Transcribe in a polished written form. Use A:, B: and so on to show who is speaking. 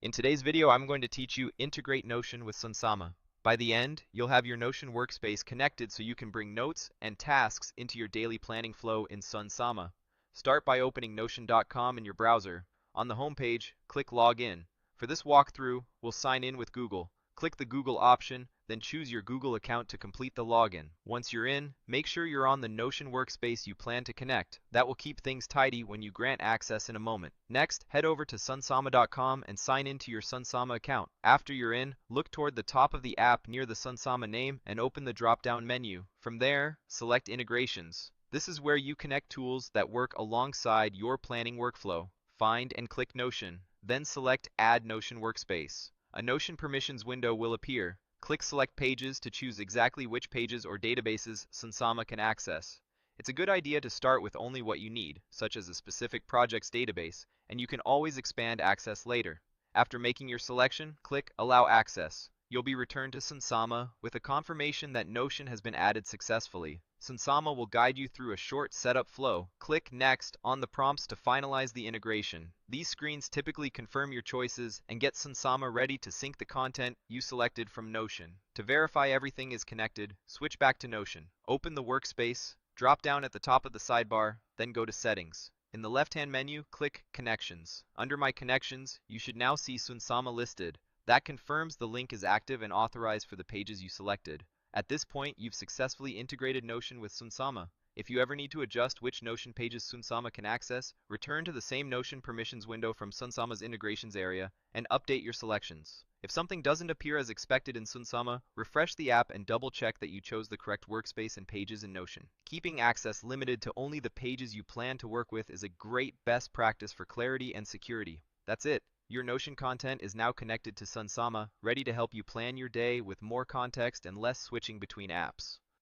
A: In today's video, I'm going to teach you integrate Notion with Sunsama. By the end, you'll have your Notion workspace connected so you can bring notes and tasks into your daily planning flow in Sunsama. Start by opening Notion.com in your browser. On the home page, click Login. For this walkthrough, we'll sign in with Google. Click the Google option, then choose your Google account to complete the login. Once you're in, make sure you're on the Notion workspace you plan to connect. That will keep things tidy when you grant access in a moment. Next, head over to sunsama.com and sign into your Sunsama account. After you're in, look toward the top of the app near the Sunsama name and open the drop-down menu. From there, select Integrations. This is where you connect tools that work alongside your planning workflow. Find and click Notion, then select Add Notion Workspace. A Notion Permissions window will appear. Click Select Pages to choose exactly which pages or databases Sunsama can access. It's a good idea to start with only what you need, such as a specific project's database, and you can always expand access later. After making your selection, click Allow Access. You'll be returned to Sunsama with a confirmation that Notion has been added successfully. Sunsama will guide you through a short setup flow. Click Next on the prompts to finalize the integration. These screens typically confirm your choices and get Sunsama ready to sync the content you selected from Notion. To verify everything is connected, switch back to Notion. Open the workspace, drop down at the top of the sidebar, then go to Settings. In the left-hand menu, click Connections. Under My Connections, you should now see Sunsama listed. That confirms the link is active and authorized for the pages you selected. At this point, you've successfully integrated Notion with Sunsama. If you ever need to adjust which Notion pages Sunsama can access, return to the same Notion permissions window from Sunsama's integrations area and update your selections. If something doesn't appear as expected in Sunsama, refresh the app and double-check that you chose the correct workspace and pages in Notion. Keeping access limited to only the pages you plan to work with is a great best practice for clarity and security. That's it. Your Notion content is now connected to Sunsama, ready to help you plan your day with more context and less switching between apps.